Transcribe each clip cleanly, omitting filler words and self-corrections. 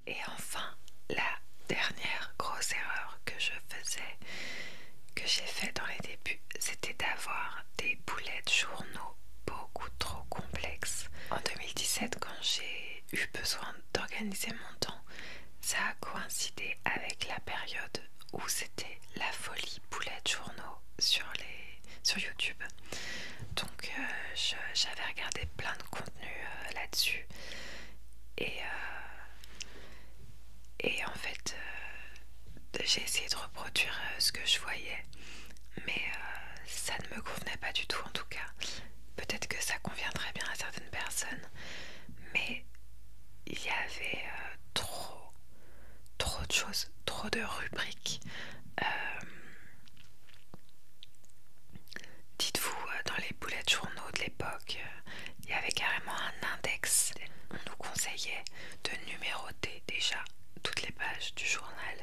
Et enfin, la dernière grosse erreur que je faisais, que j'ai fait dans les débuts, c'était d'avoir des bullet journaux beaucoup trop complexes. En 2017, quand j'ai eu besoin d'organiser mon temps, ça a coïncidé avec la période où c'était la folie bullet journaux sur YouTube. Donc j'avais regardé plein de contenu là-dessus et, en fait j'ai essayé de reproduire ce que je voyais, mais ça ne me convenait pas du tout en tout cas. Peut-être que ça convient très bien à certaines personnes, mais il y avait trop de choses, trop de rubriques. Euh, Dites-vous, dans les bullet journaux de l'époque, il y avait carrément un index. On nous conseillait de numéroter déjà toutes les pages du journal.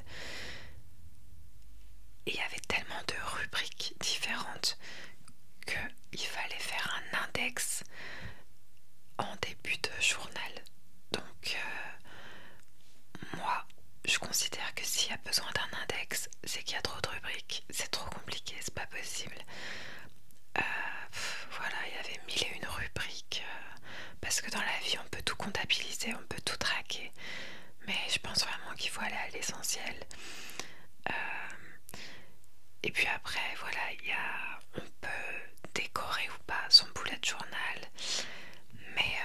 Et il y avait tellement de rubriques différentes qu'il fallait faire un index en début de journal. Donc moi, je considère que s'il y a besoin d'un index, c'est qu'il y a trop de rubriques. C'est trop compliqué, c'est pas possible. Voilà, il y avait mille et une rubriques. Parce que dans la vie, on peut tout comptabiliser, on peut tout traquer. Mais je pense vraiment qu'il faut aller à l'essentiel. Et puis après, voilà, on peut décorer ou pas son bullet journal. Mais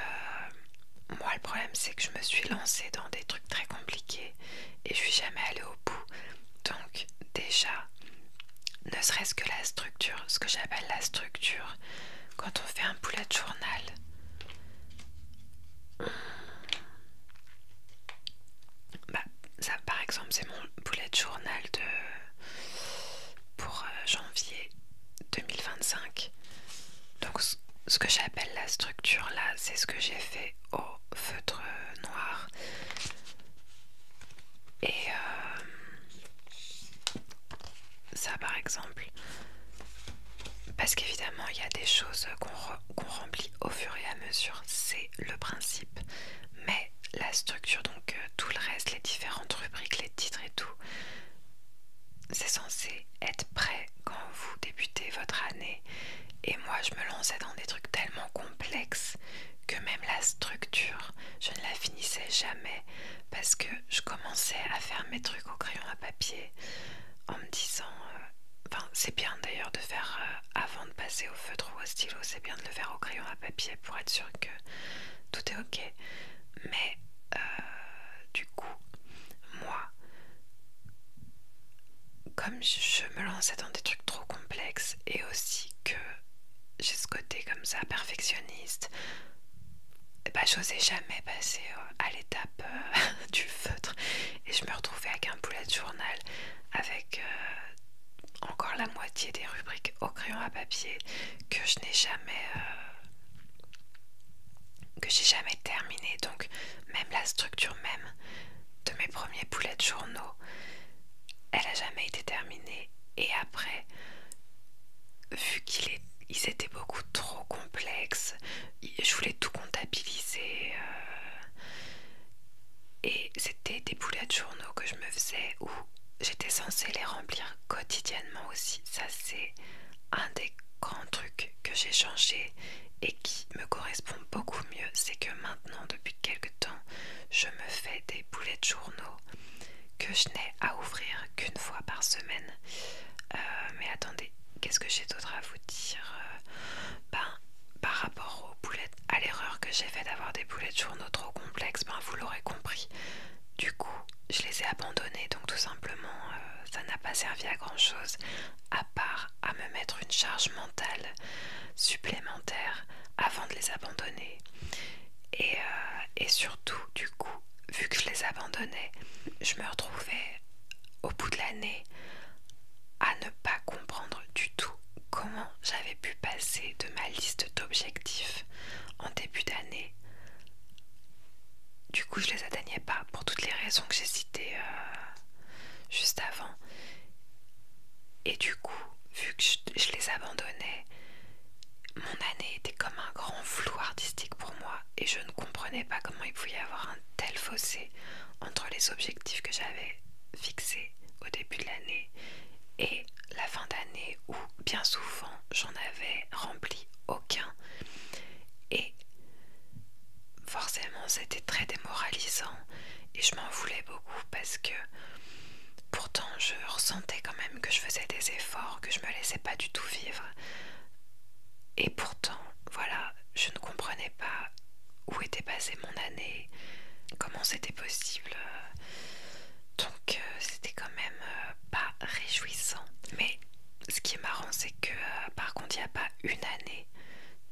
moi, le problème, c'est que je me suis lancée dans des trucs très compliqués et je suis jamais allée au bout. Donc déjà, ne serait-ce que la structure, ce que j'appelle la structure, quand on fait un bullet journal, bah, ça par exemple c'est mon bullet journal pour janvier 2025. Donc ce que j'appelle la structure là, c'est ce que j'ai fait au feutre noir. Et ça par exemple, parce qu'évidemment il y a des choses qu'on remplit au fur et à mesure, c'est le principe. Mais la structure, donc tout le reste, les différentes rubriques, les titres et tout, c'est censé être prêt quand vous débutez votre année. Et moi je me lançais dans des trucs tellement complexes que même la structure, je ne la finissais jamais parce que je commençais à faire mes trucs au crayon à papier en me disant enfin c'est bien d'ailleurs de faire avant de passer au feutre ou au stylo, c'est bien de le faire au crayon à papier pour être sûr que tout est ok. Mais du coup, moi, comme je me lançais dans des trucs trop complexes et aussi que j'ai ce côté comme ça perfectionniste, bah j'osais jamais passer à l'étape du feutre et je me retrouvais avec un bullet journal avec encore la moitié des rubriques au crayon à papier que je n'ai jamais que j'ai jamais terminé. Donc même la structure même de mes premiers bullets journaux, elle a jamais été terminée. Et après, vu qu'ils étaient beaucoup trop complexes, je voulais tout comptabiliser et c'était des bullets journaux que je me faisais où j'étais censée les remplir quotidiennement aussi. Ça c'est un des grands trucs que j'ai changé et qui me correspond beaucoup mieux, c'est que maintenant depuis quelques temps je me fais des bullets journaux que je n'ai à ouvrir qu'une fois par semaine. Mais attendez, qu'est-ce que j'ai d'autre à vous dire? Par rapport aux boulettes, à l'erreur que j'ai fait d'avoir des boulettes journaux trop complexes, vous l'aurez compris. Du coup, je les ai abandonnés, donc tout simplement, ça n'a pas servi à grand chose, à part à me mettre une charge mentale supplémentaire avant de les abandonner. Et surtout, du coup, vu que je les abandonnais, je me retrouvais au bout de l'année à ne pas comprendre du tout comment j'avais pu passer de ma liste d'objectifs en début d'année. Du coup, je les atteignais pas pour toutes les raisons que j'ai citées juste avant. Et du coup, vu que je les abandonnais, mon année était comme un grand flou artistique pour moi et je ne comprenais pas comment il pouvait y avoir un tel fossé entre les objectifs que j'avais fixés au début de l'année et la fin d'année où bien souvent j'en avais rempli aucun, et forcément c'était très démoralisant et je m'en voulais beaucoup parce que pourtant je ressentais quand même que je faisais des efforts, que je me laissais pas du tout vivre, et pourtant voilà, je ne comprenais pas où était passée mon année, comment c'était possible. Donc c'était quand même pas réjouissant. Mais ce qui est marrant, c'est que par contre il n'y a pas une année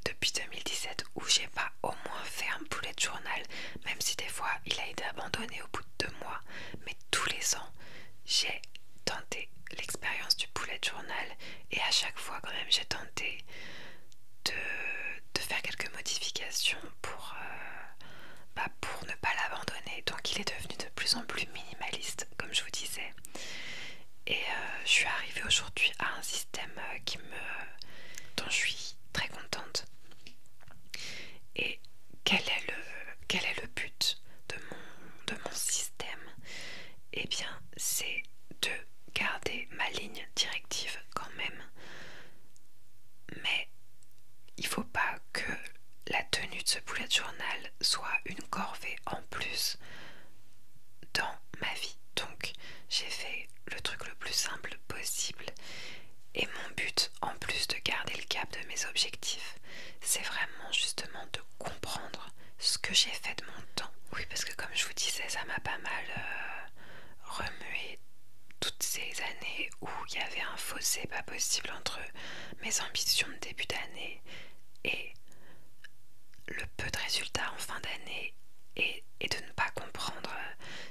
depuis 2017 où j'ai pas au moins fait un bullet journal, même si des fois il a été abandonné au bout de 2 mois. Mais tous les ans j'ai tenté l'expérience du bullet journal, et à chaque fois quand même j'ai tenté de faire quelques modifications pour ne pas l'abandonner. Donc il est devenu de plus en plus minimaliste, comme je vous disais. Et je suis arrivée aujourd'hui à un système dont je suis très contente. Et quel est le but de mon système? Eh bien, c'est de garder ma ligne directive quand même. Mais il ne faut pas que la tenue de ce bullet journal soit une corvée en plus dans ma vie. Donc j'ai fait le truc le plus simple possible, et mon but, en plus de garder le cap de mes objectifs, c'est vraiment justement de comprendre ce que j'ai fait de mon temps. Oui, parce que comme je vous disais, ça m'a pas mal remué toutes ces années où il y avait un fossé pas possible entre mes ambitions de début d'année et le peu de résultats en fin d'année, et de ne pas comprendre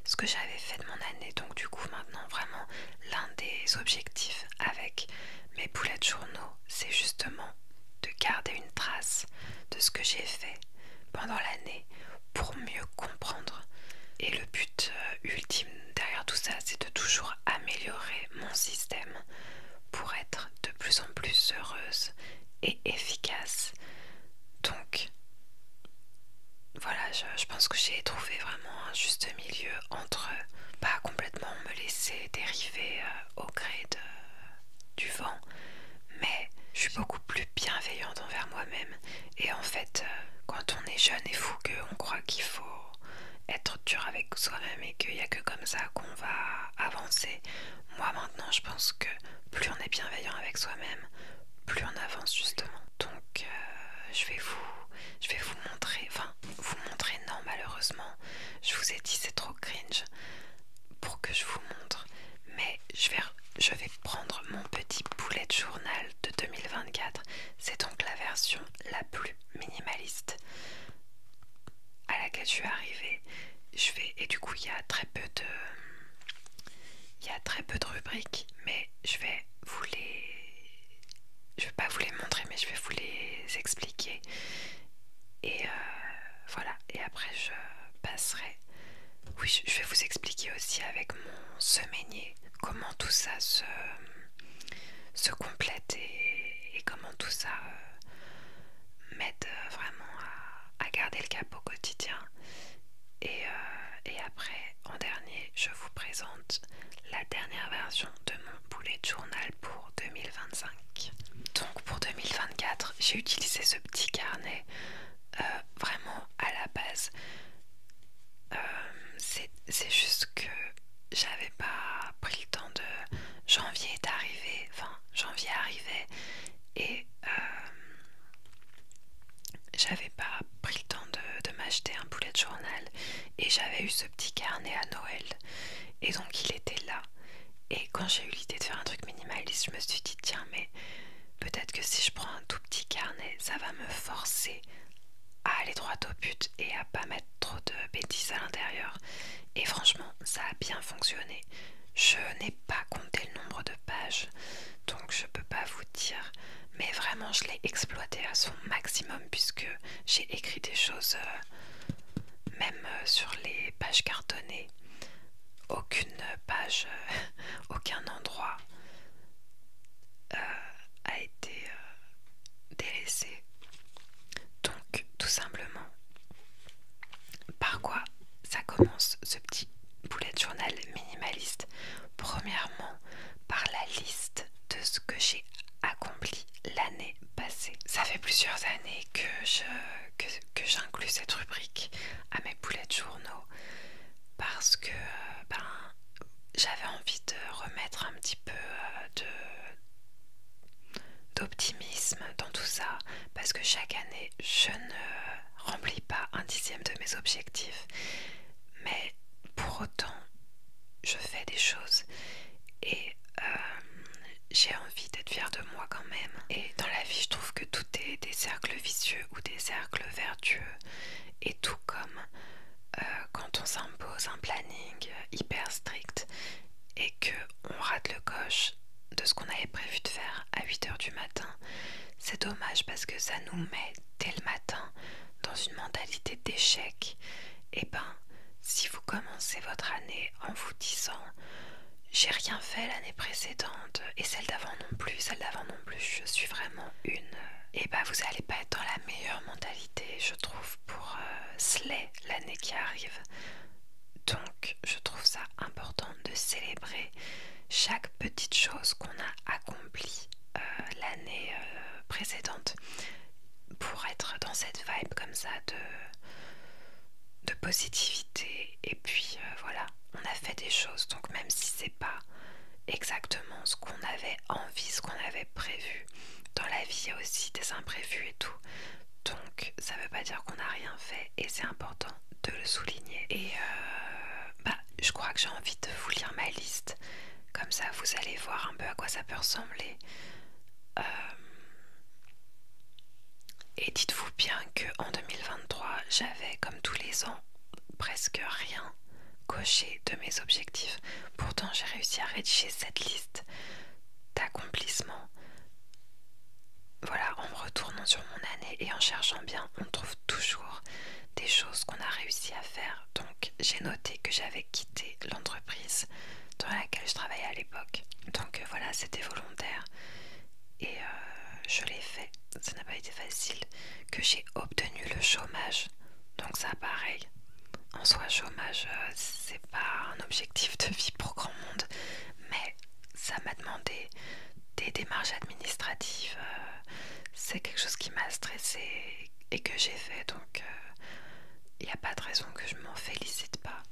ce que j'avais fait de mon année. Donc du coup maintenant vraiment l'un des objectifs avec mes bullet journaux, c'est justement de garder une trace de ce que j'ai fait pendant l'année pour mieux comprendre. Et le but ultime derrière tout ça, c'est de toujours améliorer mon système pour être de plus en plus heureuse et efficace. Donc voilà, je pense que j'ai trouvé vraiment un juste milieu entre pas complètement me laisser dériver au gré du vent, mais je suis beaucoup plus bienveillante envers moi-même. Et en fait, quand on est jeune et fou, qu'on croit qu'il faut être dur avec soi-même et qu'il n'y a que comme ça qu'on va avancer, moi maintenant je pense que plus on est bienveillant avec soi-même, plus on avance justement. Donc je vais vous montrer, enfin vous montrer, non malheureusement, je vous ai dit c'est trop cringe pour que je vous montre, mais je vais prendre mon petit bullet journal de 2024, c'est donc la version la plus minimaliste à laquelle je suis arrivée. Et du coup il y a très peu de rubriques, mais je vais pas vous les montrer, mais je vais vous les expliquer. Et voilà, et après je passerai. Oui, je vais vous expliquer aussi avec mon semainier comment tout ça se complète, et comment tout ça m'aide vraiment à garder le cap au quotidien. Et après, en dernier, je vous présente la dernière version de mon bullet journal pour 2025. Donc pour 2024, j'ai utilisé ce petit carnet vraiment à la base. C'est juste que j'avais pas pris le temps de... Janvier est arrivé, enfin janvier arrivait, et j'avais pas pris le temps de m'acheter un bullet journal, et j'avais eu ce petit carnet à Noël, et donc il était là. Et quand j'ai eu l'idée de faire un truc minimaliste, je me suis dit tiens, mais peut-être que si je prends un tout petit carnet, ça va me forcer à aller droit au but et à pas mettre trop de bêtises à l'intérieur. Et franchement, ça a bien fonctionné. Je n'ai pas compté le nombre de pages, donc je peux pas vous dire, mais vraiment je l'ai exploité à son maximum, puisque j'ai écrit des choses même sur les pages cartonnées. Aucune page, aucun endroit a été délaissé. Donc tout simplement, commence ce petit bullet journal minimaliste premièrement par la liste de ce que j'ai accompli l'année passée. Ça fait plusieurs années que j'inclus cette rubrique à mes bullet journaux parce que j'avais envie de remettre un petit peu d'optimisme dans tout ça, parce que chaque année je ne remplis pas un dixième de mes objectifs, mais pour autant je fais des choses et j'ai envie d'être fière de moi quand même. Et dans la vie je trouve que tout est des cercles vicieux ou des cercles vertueux, et tout comme quand on s'impose un planning hyper strict et qu'on rate le coche de ce qu'on avait prévu de faire à 8 h du matin, c'est dommage parce que ça nous met dès le matin dans une mentalité d'échec. Et si vous commencez votre année en vous disant j'ai rien fait l'année précédente et celle d'avant non plus, je suis vraiment une, et vous allez pas être dans la meilleure mentalité, je trouve, pour slay l'année qui arrive. Donc je trouve ça important de célébrer chaque petite chose qu'on a accomplie l'année précédente, pour être dans cette vibe comme ça de positivité. Et puis voilà, on a fait des choses, donc même si c'est pas exactement ce qu'on avait envie, ce qu'on avait prévu, dans la vie il y a aussi des imprévus et tout, donc ça veut pas dire qu'on n'a rien fait, et c'est important de le souligner. Et je crois que j'ai envie de vous lire ma liste, comme ça vous allez voir un peu à quoi ça peut ressembler. Et dites-vous bien qu'en 2023 j'avais, comme tous les ans, presque rien coché de mes objectifs. Pourtant j'ai réussi à rédiger cette liste d'accomplissements. Voilà, en me retournant sur mon année et en cherchant bien, on trouve toujours des choses qu'on a réussi à faire. Donc j'ai noté que j'avais quitté l'entreprise dans laquelle je travaillais à l'époque. Donc voilà, c'était volontaire et je l'ai fait. Ça n'a pas été facile. Que j'ai obtenu le chômage. Donc ça, pareil. En soi, chômage, c'est pas un objectif de vie pour grand monde, mais ça m'a demandé des démarches administratives. C'est quelque chose qui m'a stressée et que j'ai fait, donc il n'y a pas de raison que je m'en félicite pas.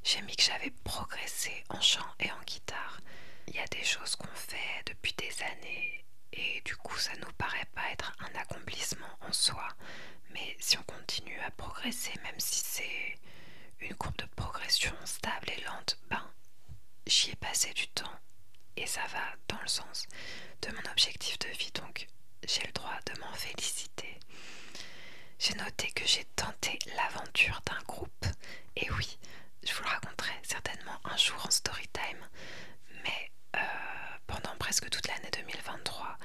J'ai mis que j'avais progressé en chant et en guitare. Il y a des choses qu'on fait depuis des années et du coup ça nous paraît pas être un accomplissement en soi, mais si on continue à progresser, même si c'est une courbe de progression stable et lente, j'y ai passé du temps et ça va dans le sens de mon objectif de vie, donc j'ai le droit de m'en féliciter. J'ai noté que j'ai tenté l'aventure d'un groupe, et oui, je vous le raconterai certainement un jour en story time, mais pendant presque toute l'année 2023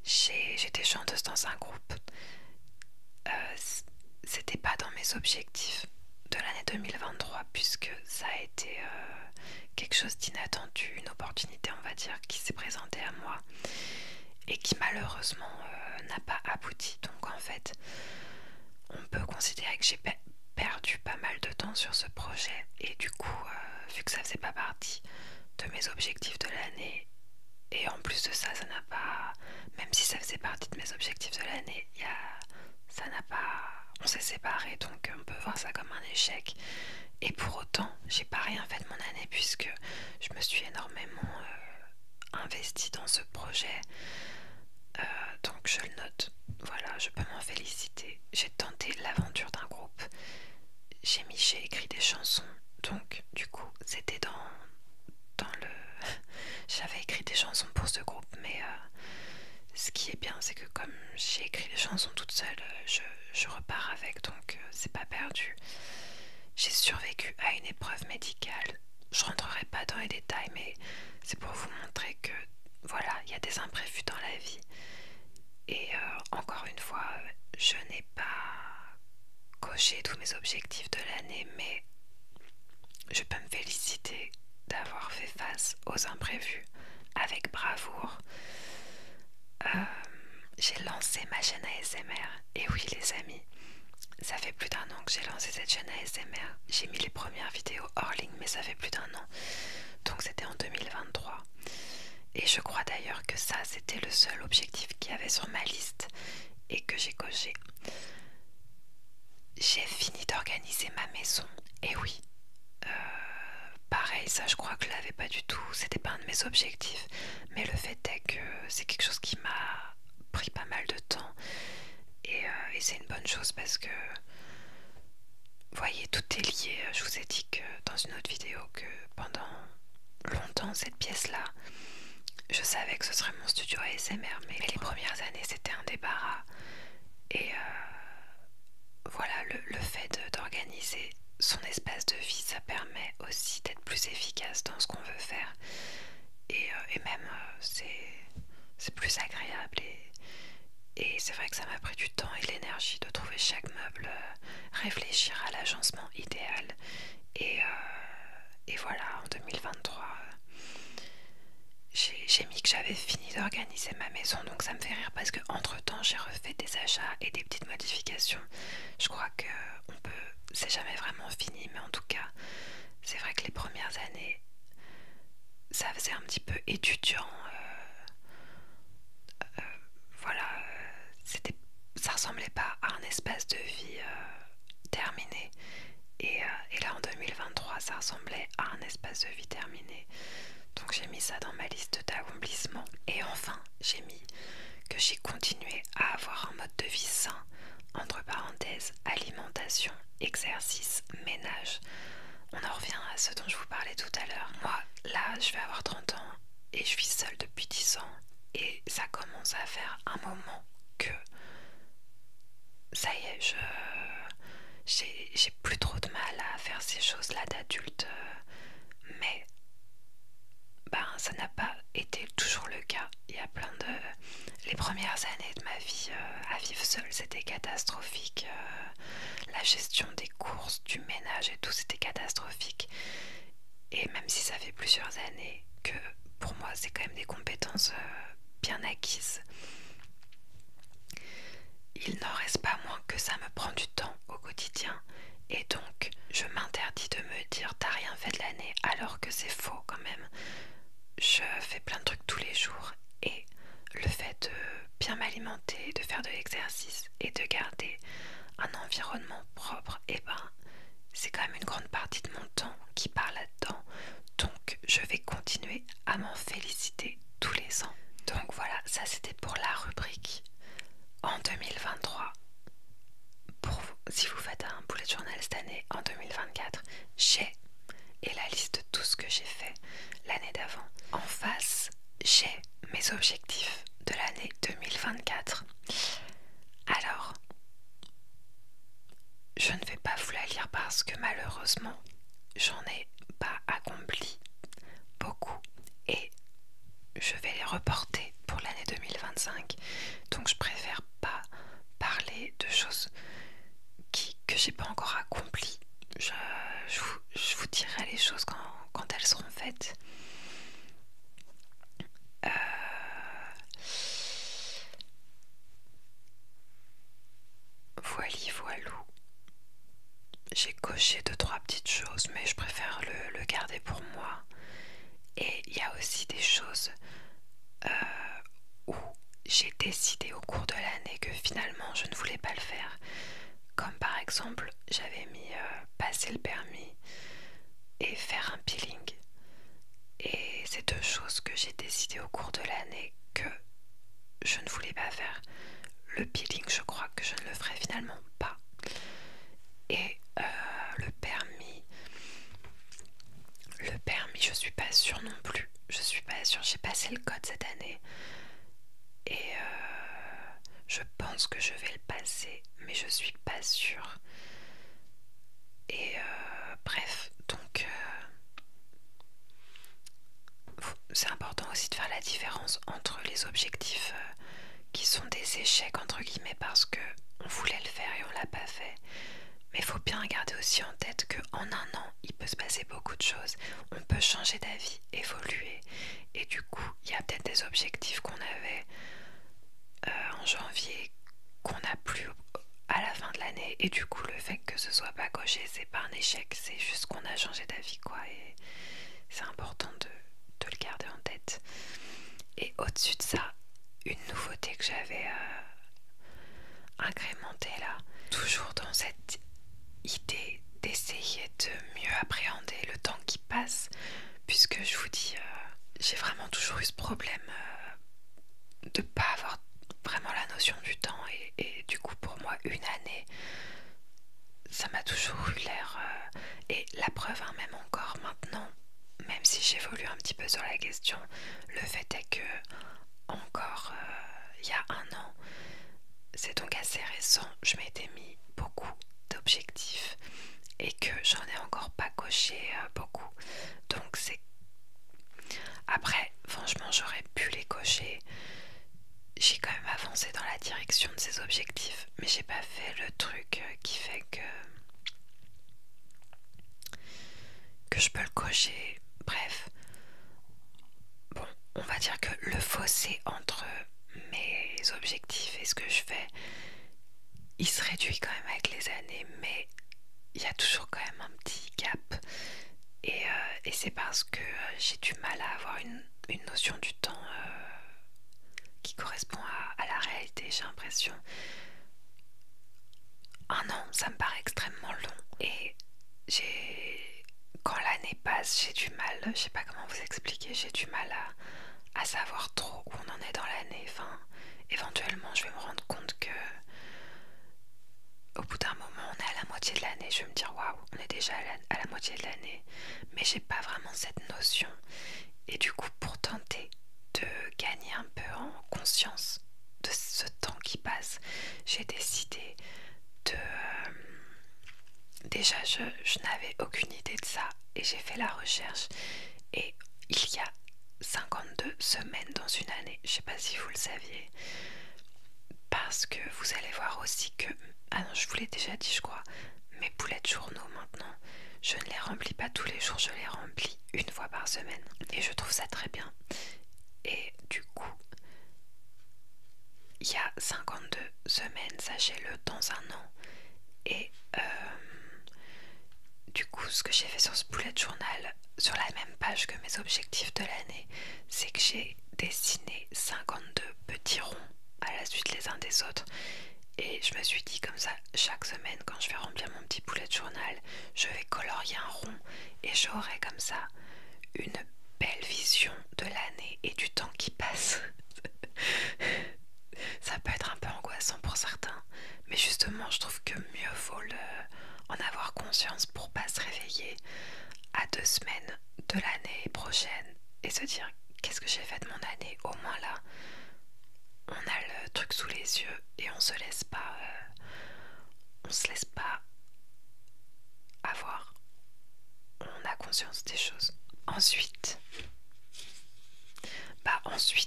j'étais chanteuse dans un groupe. C'était pas dans mes objectifs de l'année 2023, puisque ça a été quelque chose d'inattendu, une opportunité on va dire qui s'est présentée à moi et qui malheureusement n'a pas abouti. Donc en fait on peut considérer que j'ai perdu pas mal de temps sur ce projet, et du coup vu que ça faisait pas partie de mes objectifs de l'année, et en plus de ça, ça n'a pas, même si ça faisait partie de mes objectifs de l'année, ça n'a pas, on s'est séparés, donc on peut voir ça comme un échec. Et pour autant, j'ai pas rien fait de mon année puisque je me suis énormément investie dans ce projet. Donc je le note. Voilà, je peux m'en féliciter. J'ai tenté l'aventure d'un groupe. J'ai écrit des chansons. Donc du coup, c'était dans le... J'avais écrit des chansons pour ce groupe, mais ce qui est bien, c'est que comme j'ai écrit les chansons toute seule, je repars avec, donc c'est pas perdu. J'ai survécu à une épreuve médicale. Je rentrerai pas dans les détails, mais c'est pour vous montrer que voilà, il y a des imprévus dans la vie. Et encore une fois, je n'ai pas coché tous mes objectifs de l'année, mais je peux me féliciter d'avoir fait face aux imprévus avec bravoure. J'ai lancé ma chaîne ASMR, et oui les amis, Ça fait plus d'un an que j'ai lancé cette chaîne ASMR. J'ai mis les premières vidéos hors ligne, mais ça fait plus d'un an. Donc c'était en 2023. Et je crois d'ailleurs que ça, c'était le seul objectif qu'il y avait sur ma liste et que j'ai coché. J'ai fini d'organiser ma maison. Et oui, pareil, ça je crois que je l'avais pas du tout. C'était pas un de mes objectifs. Mais le fait est que c'est quelque chose qui m'a pris pas mal de temps. Et c'est une bonne chose parce que, vous voyez, tout est lié. Je vous ai dit que dans une autre vidéo que pendant longtemps, cette pièce-là, je savais que ce serait mon studio ASMR, mais les premières années, c'était un débarras. Et voilà, le fait d'organiser son espace de vie, ça permet aussi d'être plus efficace dans ce qu'on veut faire. Et même, c'est plus agréable. Et c'est vrai que ça m'a pris du temps et l'énergie de trouver chaque meuble, réfléchir à l'agencement idéal. Et voilà, en 2023, j'ai mis que j'avais fini d'organiser ma maison, donc ça me fait rire parce que entre temps j'ai refait des achats et des petites modifications. Je crois que c'est jamais vraiment fini, mais en tout cas, c'est vrai que les premières années, ça faisait un petit peu étudiant. Voilà, ça ressemblait pas à un espace de vie terminé. Et là en 2023, ça ressemblait à un espace de vie terminé. Donc j'ai mis ça dans ma liste d'accomplissements. Et enfin, j'ai mis que j'ai continué à avoir un mode de vie sain, entre parenthèses, alimentation, exercice, ménage. On en revient à ce dont je vous parlais tout à l'heure. Moi, là, je vais avoir 30 ans et je vis seule depuis 10 ans. Et ça commence à faire un moment que ça y est, j'ai plus trop de mal à faire ces choses-là d'adulte. Mais ça n'a pas été toujours le cas. Il y a plein de... Les premières années de ma vie à vivre seule, c'était catastrophique. La gestion des courses, du ménage et tout, c'était catastrophique. Et même si ça fait plusieurs années que pour moi, c'est quand même des compétences bien acquises, il n'en reste pas moins que ça me prend du temps au quotidien. Et donc, je m'interdis de me dire t'as rien fait de l'année, alors que c'est faux quand même. Je fais plein de trucs tous les jours et le fait de bien m'alimenter, de faire de l'exercice et de garder un environnement propre, c'est quand même une grande partie de mon temps qui part là-dedans. Donc je vais continuer à m'en féliciter tous les ans. Donc voilà, ça c'était pour la rubrique en 2023. Si vous faites un bullet journal cette année, en 2024, et la liste de tout ce que j'ai fait l'année d'avant. En face, j'ai mes objectifs de l'année 2024. Alors, je ne vais pas vous la lire parce que malheureusement, j'en ai pas accompli beaucoup et je vais les reporter pour l'année 2025. Donc je préfère pas parler de choses que j'ai pas encore accomplies. Je vous dirai les choses quand elles seront faites. Voilou. J'ai coché 2-3 petites choses, mais je préfère le garder pour moi. Et il y a aussi des choses où j'ai décidé au cours de l'année que finalement je ne voulais pas le faire. Comme par exemple, j'avais mis passer le permis et faire un peeling. Et c'est deux choses que j'ai décidé au cours de l'année que je ne voulais pas faire. Le peeling, je crois que je ne le ferai finalement pas. Et le permis, je suis pas sûre non plus. Je suis pas sûre. J'ai passé le code cette année. Et je pense que je vais le passer, mais je suis pas sûre. Et bref, donc c'est important aussi de faire la différence entre les objectifs qui sont des échecs entre guillemets parce que on voulait le faire et on l'a pas fait. Mais il faut bien garder aussi en tête qu'en un an, il peut se passer beaucoup de choses. On peut changer d'avis, évoluer. Et du coup, il y a peut-être des objectifs qu'on avait en janvier, qu'on n'a plus à la fin de l'année. Et du coup, le fait que ce soit pas coché, c'est pas un échec, c'est juste qu'on a changé d'avis, quoi. Et c'est important de le garder en tête. Et au-dessus de ça, une nouveauté que j'avais incrémentée là, toujours dans cette idée d'essayer de mieux appréhender le temps qui passe, puisque je vous dis, j'ai vraiment toujours eu ce problème de pas avoir vraiment la notion du temps et du coup pour moi une année ça m'a toujours eu l'air et la preuve hein, même encore maintenant, même si j'évolue un petit peu sur la question, le fait est que encore il y a un an, c'est donc assez récent, je m'étais mis beaucoup d'objectifs et que j'en ai encore pas coché beaucoup, donc c'est après franchement j'aurais pu les cocher. J'ai quand même avancé dans la direction de ces objectifs, mais j'ai pas fait le truc qui fait que je peux le cocher. Bref, bon, on va dire que le fossé entre mes objectifs et ce que je fais, il se réduit quand même avec les années, mais il y a toujours quand même un petit gap. Et c'est parce que j'ai du mal à avoir une notion du temps qui correspond à la réalité, j'ai l'impression. Un an, ça me paraît extrêmement long. Et quand l'année passe, j'ai du mal, je sais pas comment vous expliquer, j'ai du mal à savoir trop où on en est dans l'année. Enfin, éventuellement, je vais me rendre compte que au bout d'un moment, on est à la moitié de l'année. Je vais me dire, waouh, on est déjà à la moitié de l'année. Mais j'ai pas vraiment cette notion. Et du coup, pour tenter de gagner un peu en conscience de ce temps qui passe, j'ai décidé de... déjà, je n'avais aucune idée de ça et j'ai fait la recherche. Et il y a 52 semaines dans une année. Je sais pas si vous le saviez. Parce que vous allez voir aussi que... Ah non, je vous l'ai déjà dit, je crois. Mes boulettes journaux maintenant, je ne les remplis pas tous les jours, je les remplis une fois par semaine. Et je trouve ça très bien. Et du coup, il y a 52 semaines, sachez-le, dans un an. Et du coup, ce que j'ai fait sur ce bullet journal, sur la même page que mes objectifs de l'année, c'est que j'ai dessiné 52 petits ronds à la suite les uns des autres. Et je me suis dit comme ça, chaque semaine quand je vais remplir mon petit bullet journal, je vais colorier un rond et j'aurai comme ça une belle vision de l'année et du temps qui passe. Ça peut être un peu angoissant pour certains, mais justement je trouve que mieux vaut en avoir conscience pour pas se réveiller à 2 semaines de l'année prochaine et se dire qu'est-ce que j'ai fait de mon année. Au moins là on a le truc sous les yeux et on se laisse pas avoir, on a conscience des choses. Ensuite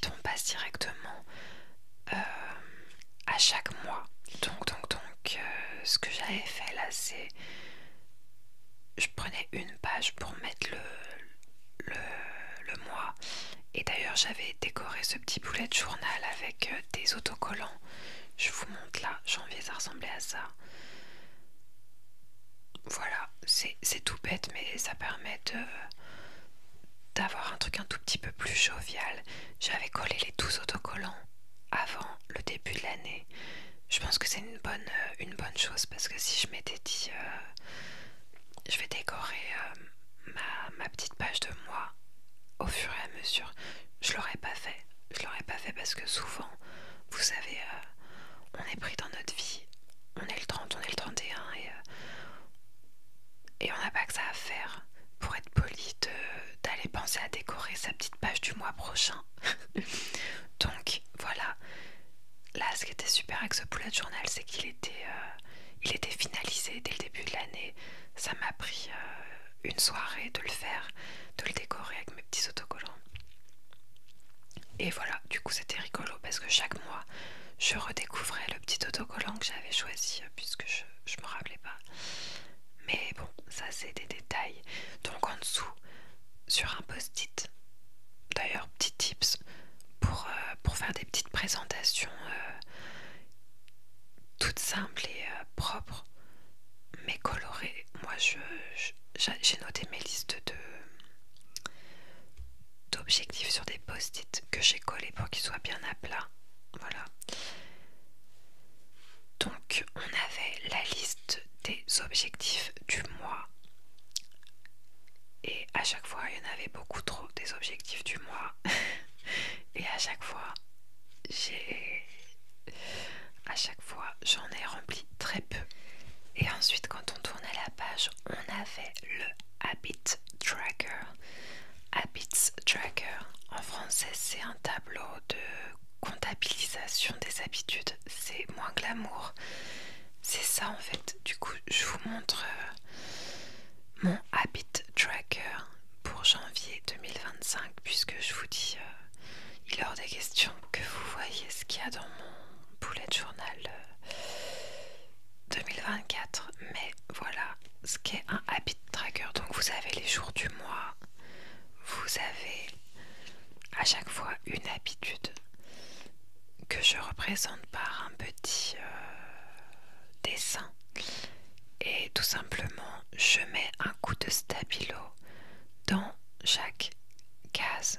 on passe directement à chaque mois. Donc ce que j'avais fait là, c'est je prenais une page pour mettre le mois. Et d'ailleurs j'avais décoré ce petit bullet journal avec des autocollants. Je vous montre là, janvier ça ressemblait à ça. Voilà, c'est tout bête mais ça permet d'avoir un truc un tout petit peu plus jovial. J'avais collé les 12 autocollants avant le début de l'année. Je pense que c'est une bonne chose parce que si je m'étais dit je vais décorer ma petite page de mois au fur et à mesure, je l'aurais pas fait. Je l'aurais pas fait parce que souvent, vous savez, on est pris dans notre vie. On est le 30, on est le 31 et on n'a pas que ça à faire pour être poli d'aller penser à décorer sa petite page du mois prochain. Donc voilà, là ce qui était super avec ce bullet journal, c'est qu'il était finalisé dès le début de l'année. Ça m'a pris une soirée de le faire, de le décorer avec mes petits autocollants. Et voilà, du coup c'était rigolo parce que chaque mois je redécouvrais le petit autocollant que j'avais choisi puisque je me rappelais pas. Mais bon, ça c'est des détails. Donc en dessous, sur un post-it, d'ailleurs petit tips pour faire des petites présentations toutes simples et propres. j'ai noté mes listes d'objectifs sur des post-it que j'ai collés pour qu'ils soient bien à plat. Voilà. Donc on avait la liste des objectifs du mois. Et à chaque fois, il y en avait beaucoup trop des objectifs du mois. Et à chaque fois, j'en ai rempli très peu. Et ensuite, quand on tournait la page, on avait le Habit Tracker. Habits Tracker, en français, c'est un tableau de comptabilisation des habitudes. C'est moins glamour. C'est ça en fait. Du coup, je vous montre mon Habit Tracker pour janvier 2025, puisque je vous dis, il est hors des questions que vous voyez ce qu'il y a dans mon bullet journal 2024. Mais voilà ce qu'est un Habit Tracker. Donc vous avez les jours du mois, vous avez à chaque fois une habitude que je représente par un petit dessin. Et tout simplement, je mets un coup de stabilo dans chaque case,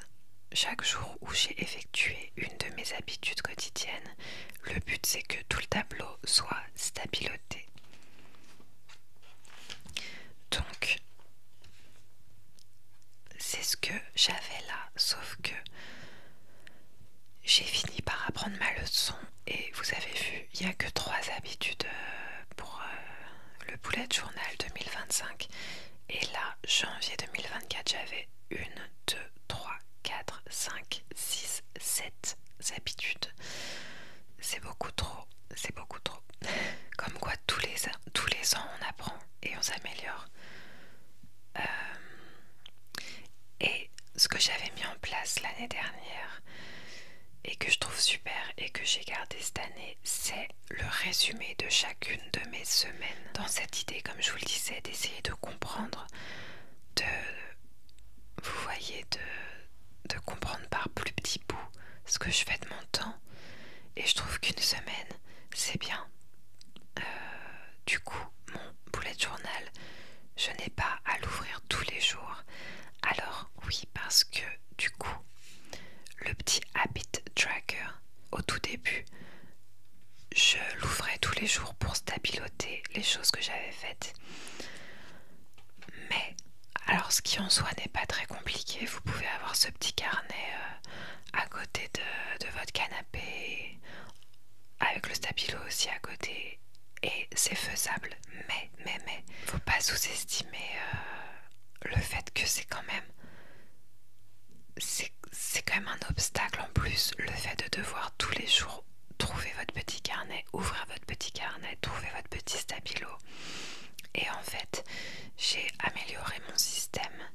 chaque jour où j'ai effectué une de mes habitudes quotidiennes. Le but, c'est que tout le tableau soit stabiloté. Donc, c'est ce que j'avais là, sauf que j'ai fini par apprendre ma leçon et vous avez vu, il n'y a que 3 habitudes pour le bullet journal 2025. Et là, janvier 2024, j'avais 1, 2, 3, 4, 5, 6, 7 habitudes. C'est beaucoup trop, c'est beaucoup trop. Comme quoi, tous les ans, on apprend et on s'améliore. Et ce que j'avais mis en place l'année dernière et que je trouve super et que j'ai gardé cette année, c'est le résumé de chacune de mes semaines. Dans cette idée, comme je vous le disais, d'essayer de comprendre, vous voyez, de comprendre par plus petits bouts ce que je fais de mon temps. Et je trouve qu'une semaine, c'est bien. Du coup, mon bullet journal, je n'ai pas à l'ouvrir tous les jours. Alors oui, parce que du coup, le petit Habit Tracker, au tout début, je l'ouvrais tous les jours pour stabiloter les choses que j'avais faites. Mais, alors ce qui en soi n'est pas très compliqué, vous pouvez avoir ce petit carnet à côté de votre canapé, avec le stabilo aussi à côté, et c'est faisable. Mais, faut pas sous-estimer le fait que c'est quand même un obstacle en plus, le fait de devoir tous les jours trouver votre petit carnet, ouvrir votre petit carnet, trouver votre petit stabilo. Et en fait, j'ai amélioré mon système.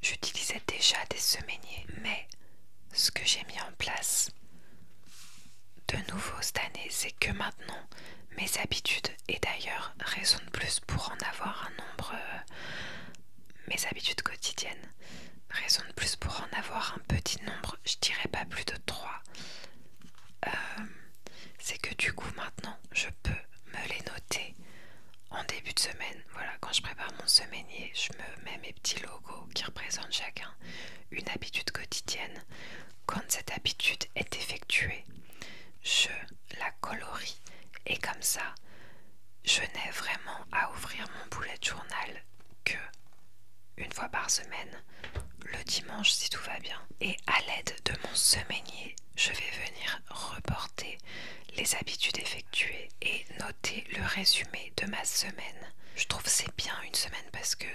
J'utilisais déjà des semainiers, mais ce que j'ai mis en place de nouveau cette année, c'est que maintenant, mes habitudes, et d'ailleurs raison de plus pour en avoir un nombre, mes habitudes quotidiennes, raison de plus pour en avoir un petit nombre, je dirais pas plus de 3. C'est que du coup maintenant je peux me les noter en début de semaine. Voilà, quand je prépare mon semainier, je me mets mes petits logos qui représentent chacun une habitude quotidienne. Quand cette habitude est effectuée, je la colorie et comme ça, je n'ai vraiment à ouvrir mon bullet journal que une fois par semaine, le dimanche si tout va bien. Et à l'aide de mon semainier, je vais venir reporter les habitudes effectuées et noter le résumé de ma semaine. Je trouve c'est bien une semaine parce que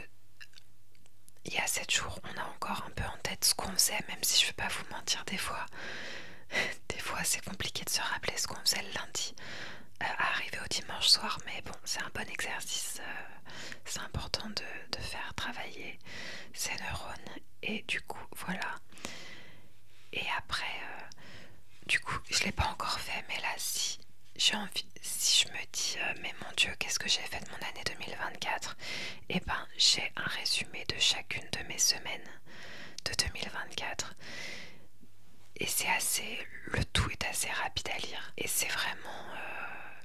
il y a 7 jours, on a encore un peu en tête ce qu'on faisait, même si je ne veux pas vous mentir, des fois c'est compliqué de se rappeler ce qu'on faisait le lundi à arriver au dimanche soir, mais bon, c'est un bon exercice, c'est important de faire travailler ses neurones. Et du coup, voilà. Et après, du coup, je l'ai pas encore fait, mais là, si j'ai envie, si je me dis, mais mon Dieu, qu'est-ce que j'ai fait de mon année 2024? Et ben, j'ai un résumé de chacune de mes semaines de 2024. Et le tout est assez rapide à lire. Et c'est vraiment,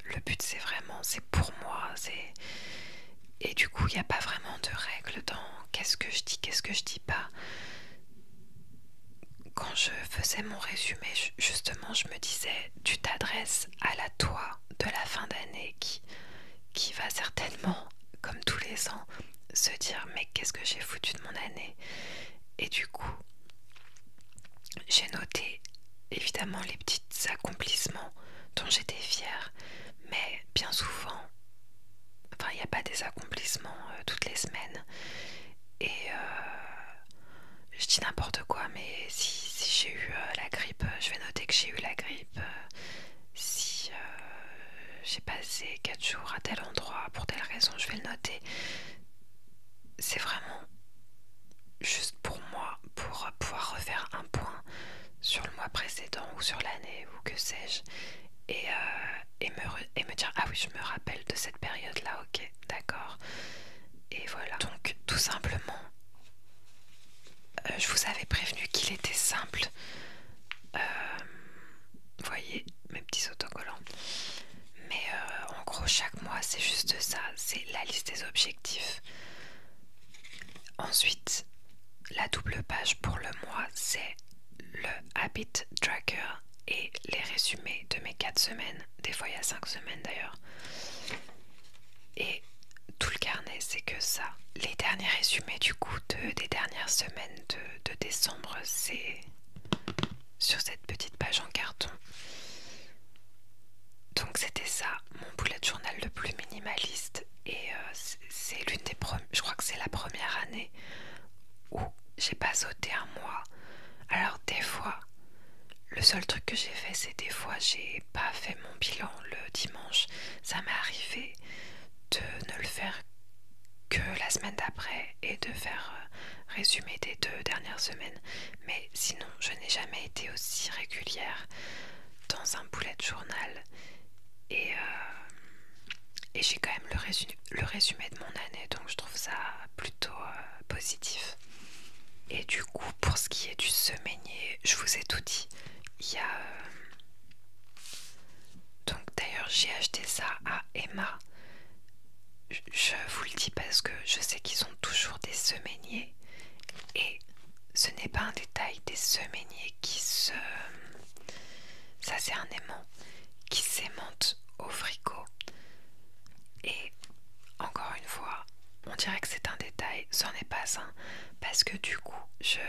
le but, c'est pour moi, Et du coup, il n'y a pas vraiment de règle dans qu'est-ce que je dis, qu'est-ce que je dis pas. Quand je faisais mon résumé, justement, je me disais, tu t'adresses à la toi de la fin d'année qui va certainement, comme tous les ans, se dire mais qu'est-ce que j'ai foutu de mon année. Et du coup, j'ai noté évidemment les petits accomplissements dont j'étais fière, mais bien souvent, enfin il n'y a pas des accomplissements toutes les semaines. Et je dis n'importe quoi, mais si j'ai eu la grippe, je vais noter que j'ai eu la grippe. Si j'ai passé 4 jours à tel endroit pour telle raison, je vais le noter. C'est vraiment juste pour moi, pour pouvoir refaire un point sur le mois précédent ou sur l'année ou que sais-je, et me dire ah oui, je me rappelle de cette période-là, ok, d'accord. Et voilà. Donc tout simplement, je vous avais prévenu qu'il était simple. Vous voyez mes petits autocollants. Mais en gros, chaque mois, c'est juste ça, c'est la liste des objectifs. Ensuite, la double page pour le mois, c'est le habit tracker et les résumés de mes 4 semaines. Des fois, il y a 5 semaines d'ailleurs. Et tout le carnet, c'est que ça. Les derniers résumés du coup des dernières semaines de décembre, c'est sur cette petite page en carton. Donc c'était ça, mon bullet journal le plus minimaliste. Et c'est l'une des premières, je crois que c'est la première année où j'ai pas sauté un mois. Alors des fois, le seul truc que j'ai fait, c'est des fois j'ai pas fait mon bilan le dimanche. Ça m'est arrivé de ne le faire que la semaine d'après et de faire résumé des 2 dernières semaines. Mais sinon, je n'ai jamais été aussi régulière dans un bullet journal. Et j'ai quand même le résumé de mon année, donc je trouve ça plutôt positif. Et du coup, pour ce qui est du semainier, je vous ai tout dit. Il y a... Donc d'ailleurs, j'ai acheté ça à Emma. Je vous le dis parce que je sais qu'ils ont toujours des semainiers. Et ce n'est pas un détail, des semainiers qui se... Ça c'est un aimant qui s'aimante au frigo. Et encore une fois, on dirait que c'est un détail, ce n'est pas un, parce que du coup, je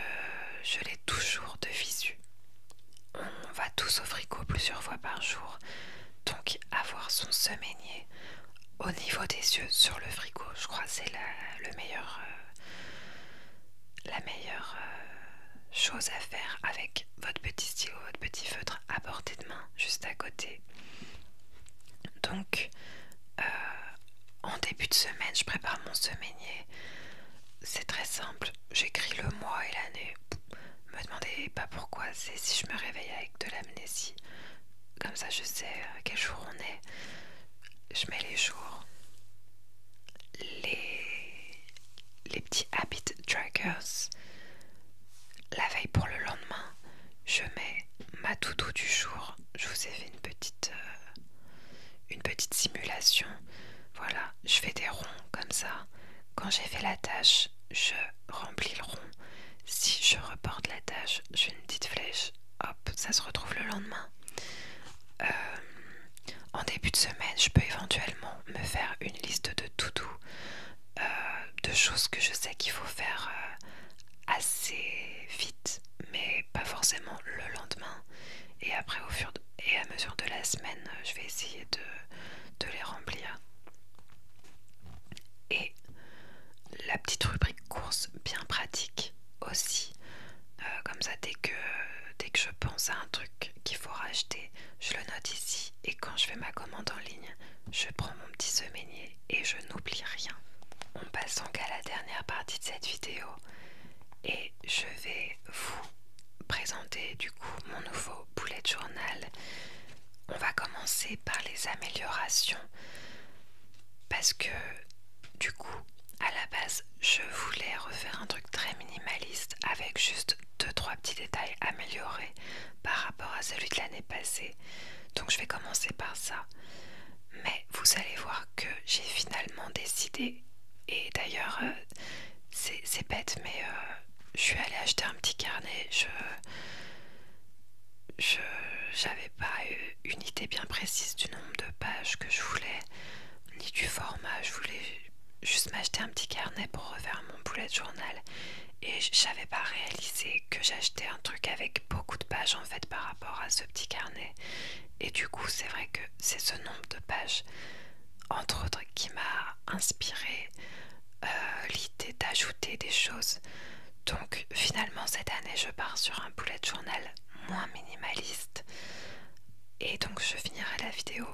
l'ai toujours de visu. On va tous au frigo plusieurs fois par jour, donc avoir son semainier au niveau des yeux sur le frigo, je crois que c'est la meilleure chose à faire avec votre petit stylo, votre petit feutre à portée de main, juste à côté. Donc, en début de semaine, je prépare mon semainier. C'est très simple, j'écris le mois et l'année. Me demandez pas pourquoi, c'est si je me réveille avec de l'amnésie. Comme ça, je sais quel jour on est. Je mets les jours. Les petits habit trackers. La veille pour le lendemain, je mets ma to-do du jour. Je vous ai fait une petite simulation. Voilà, je fais des ronds comme ça. Quand j'ai fait la tâche, je remplis le rond. Si je reporte la tâche, je fais une petite flèche. Hop, ça se retrouve le lendemain. En début de semaine, je peux éventuellement me faire une liste de to-do, de choses que je sais qu'il faut faire assez vite, mais pas forcément le lendemain. Et après, au fur et à mesure de la semaine, je vais essayer de les remplir. Et la petite rubrique course bien pratique aussi. Comme ça, dès que je pense à un truc qu'il faut racheter, je le note ici. Et quand je fais ma commande en ligne, je prends mon petit semainier et je n'oublie rien. On passe donc à la dernière partie de cette vidéo. Et je vais vous présenter du coup mon nouveau bullet journal. On va commencer par les améliorations. Parce que du coup, à la base, je voulais refaire un truc très minimaliste avec juste 2-3 petits détails améliorés par rapport à celui de l'année passée. Donc je vais commencer par ça. Mais vous allez voir que j'ai finalement décidé Et d'ailleurs, c'est bête, mais je suis allée acheter un petit carnet. Je j'avais pas une idée bien précise du nombre de pages que je voulais, ni du format. Je voulais juste m'acheter un petit carnet pour refaire mon bullet journal. Et j'avais pas réalisé que j'achetais un truc avec beaucoup de pages en fait par rapport à ce petit carnet. Et du coup, c'est vrai que c'est ce nombre de pages, entre autres, qui m'a inspiré l'idée d'ajouter des choses. Donc finalement cette année je pars sur un bullet journal moins minimaliste et donc je finirai la vidéo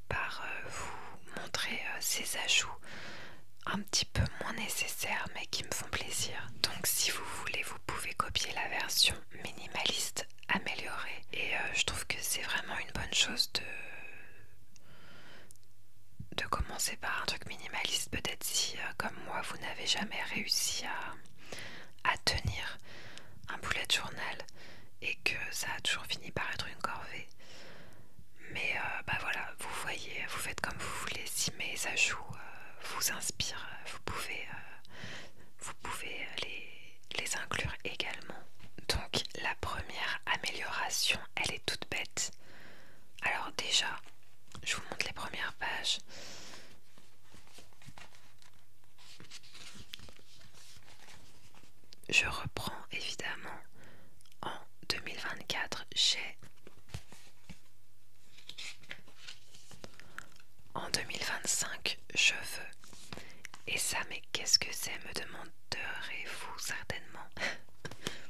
par vous montrer ces ajouts un petit peu moins nécessaires mais qui me font plaisir. Donc si vous voulez vous pouvez copier la version minimaliste améliorée et je trouve que c'est vraiment une bonne chose de commencer par un truc minimaliste, peut-être si comme moi vous n'avez jamais réussi à tenir un bullet journal et que ça a toujours fini par être une corvée. Mais bah voilà, vous voyez, vous faites comme vous voulez. Si mes ajouts vous inspirent, vous pouvez les inclure également. Donc la première amélioration, elle est toute bête. Alors déjà, je vous montre les premières pages. Je reprends évidemment en 2024, j'ai en 2025, je veux. Et ça, mais qu'est-ce que c'est, me demanderez-vous certainement.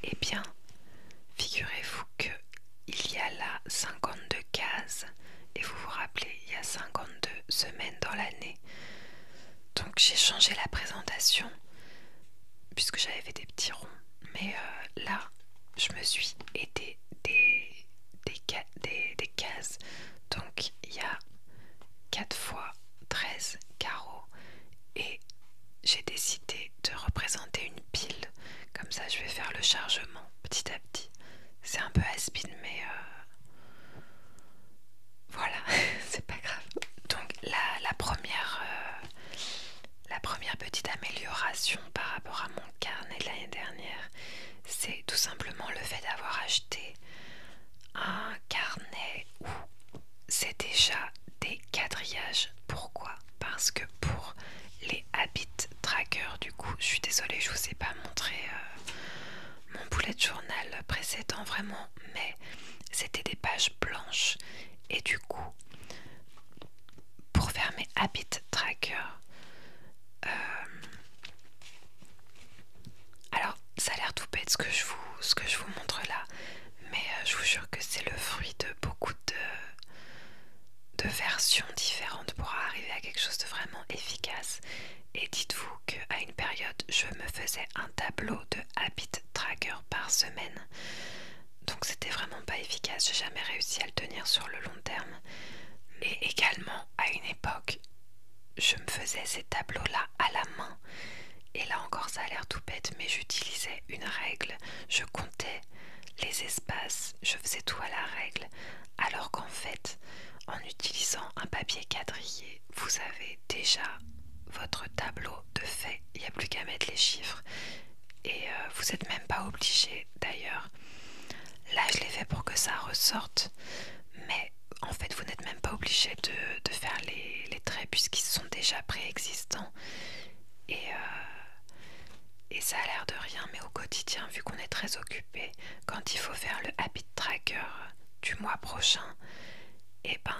Eh bien, figurez-vous que il y a là 52 cases. Et vous vous rappelez, il y a 52 semaines dans l'année. Donc j'ai changé la présentation, puisque j'avais fait des petits ronds. Mais là, je me suis aidée des cases. Donc il y a 4 fois 13 carreaux. Et j'ai décidé de représenter une pile. Comme ça, je vais faire le chargement petit à petit. C'est un peu has-been, mais voilà, c'est pas grave. Donc la première petite amélioration par rapport à mon carnet de l'année dernière, c'est tout simplement le fait d'avoir acheté un carnet où c'est déjà des quadrillages. Pourquoi? Parce que pour les habit trackers, du coup, je suis désolée, je vous ai pas montré mon bullet journal précédent vraiment, mais c'était des pages blanches et du coup, pour faire mes habit trackers, alors ça a l'air tout bête ce que je vous montre là, mais je vous jure que c'est le fruit de beaucoup de versions différentes pour arriver à quelque chose de vraiment efficace. Et dites-vous qu'à une période, je me faisais un tableau de habit tracker par semaine. Donc c'était vraiment pas efficace, j'ai jamais réussi à le tenir sur le long terme. Et également, à une époque, je me faisais ces tableaux-là à la main. Et là encore, ça a l'air tout bête, mais j'utilisais une règle. Je comptais les espaces, je faisais tout à la règle. Alors qu'en fait, en utilisant un papier quadrillé, vous avez déjà votre tableau de fait. Il n'y a plus qu'à mettre les chiffres. Et vous n'êtes même pas obligé d'ailleurs. Là, je l'ai fait pour que ça ressorte. Mais en fait, vous n'êtes même pas obligé de faire les traits puisqu'ils sont déjà préexistants. Et ça a l'air de rien, mais au quotidien, vu qu'on est très occupé, quand il faut faire le habit tracker du mois prochain, et ben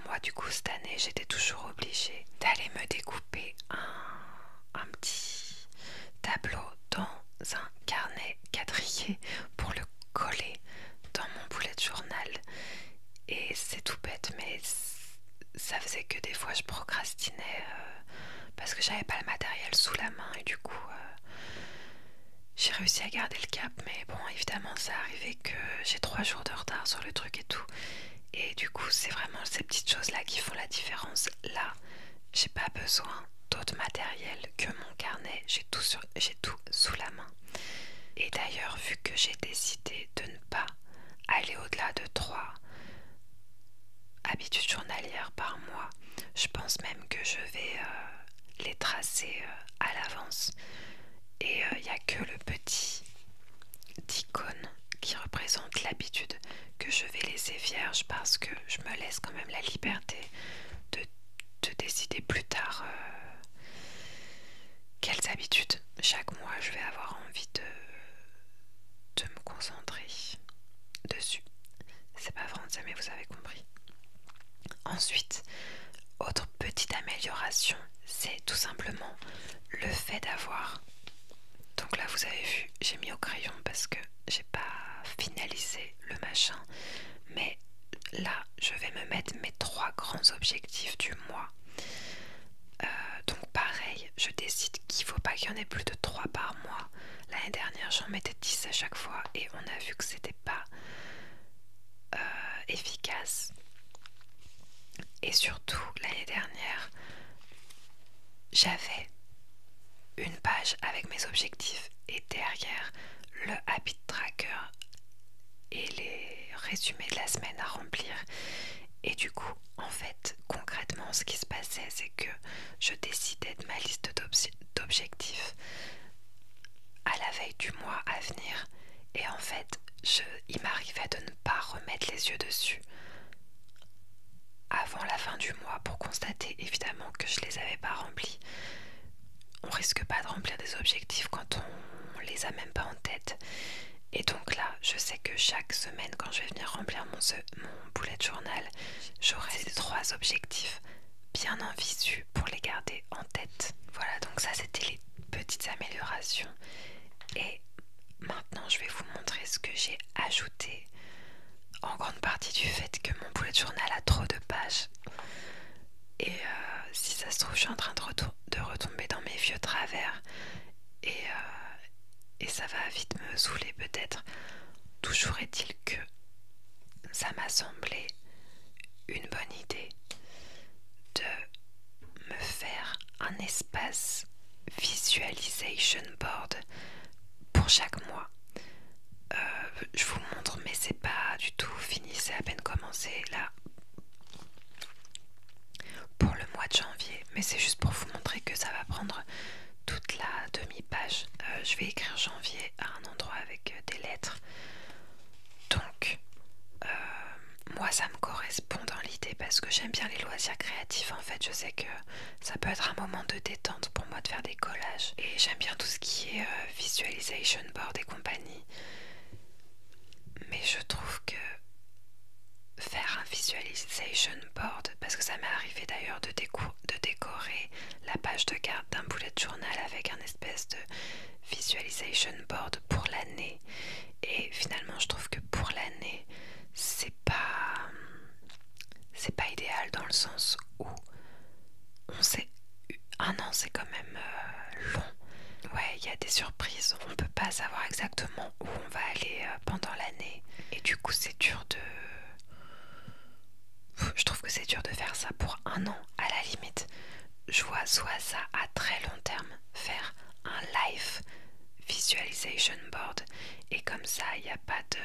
moi du coup cette année j'étais toujours obligée d'aller me découper un petit tableau dans un carnet quadrillé pour le coller dans mon bullet journal. Et c'est tout bête, mais ça faisait que des fois je procrastinais parce que j'avais pas le matériel sous la main et du coup j'ai réussi à garder le cap, mais bon évidemment ça arrivait que j'ai 3 jours de retard sur le truc et tout. Et du coup c'est vraiment ces petites choses là qui font la différence. Là j'ai pas besoin d'autre matériel que mon carnet, j'ai tout sous la main. Et d'ailleurs vu que j'ai décidé de ne pas aller au-delà de 3 habitudes journalières par mois, je pense même que je vais les tracer à l'avance. Et il n'y a que le petit icône qui représente l'habitude que je vais laisser vierge parce que je me laisse quand même la liberté de décider plus tard quelles habitudes chaque mois je vais avoir envie de me concentrer dessus. C'est pas français mais vous avez compris. Ensuite, autre petite amélioration, c'est tout simplement le fait d'avoir, donc là vous avez vu, j'ai mis au crayon parce que j'ai pas finalisé le machin, mais là je vais me mettre mes 3 grands objectifs du mois. Donc pareil, je décide qu'il faut pas qu'il y en ait plus de 3 par mois. L'année dernière j'en mettais 10 à chaque fois et on a vu que c'était pas efficace. Et surtout l'année dernière j'avais une page avec mes objectifs et derrière le habit tracker et les résumés de la semaine à remplir. Et du coup, en fait, concrètement, ce qui se passait, c'est que je décidais de ma liste d'objectifs à la veille du mois à venir. Et en fait, il m'arrivait de ne pas remettre les yeux dessus avant la fin du mois pour constater évidemment que je les avais pas remplis. On risque pas de remplir des objectifs quand on les a même pas en tête. Et donc là, je sais que chaque semaine, quand je vais venir remplir mon bullet journal, j'aurai ces 3 objectifs bien en visu pour les garder en tête. Voilà, donc ça c'était les petites améliorations. Et maintenant, je vais vous montrer ce que j'ai ajouté, en grande partie du fait que mon bullet journal a trop de pages. Et si ça se trouve, je suis en train de retomber dans mes vieux travers. Et ça va vite me saouler peut-être. Toujours est-il que ça m'a semblé une bonne idée de me faire un espace visualization board pour chaque mois. Je vous montre mais c'est pas du tout fini, c'est à peine commencé là pour le mois de janvier, mais c'est juste pour vous montrer que ça va prendre toute la demi-page. Je vais écrire janvier à un endroit avec des lettres. Donc moi ça me correspond dans l'idée parce que j'aime bien les loisirs créatifs. En fait, je sais que ça peut être un moment de détente pour moi de faire des collages et j'aime bien tout ce qui est visualization board et compagnie. Mais je trouve que faire un visualization board, parce que ça m'est arrivé d'ailleurs de décorer la page de garde d'un bullet journal avec un espèce de visualization board pour l'année, et finalement je trouve que pour l'année c'est pas idéal dans le sens où on sait, un an c'est quand même long. Ouais, il y a des surprises, on peut pas savoir exactement où on va aller pendant l'année et du coup c'est dur de... Je trouve que c'est dur de faire ça pour un an. À la limite, je vois soit ça à très long terme, faire un live visualization board et comme ça il n'y a pas de...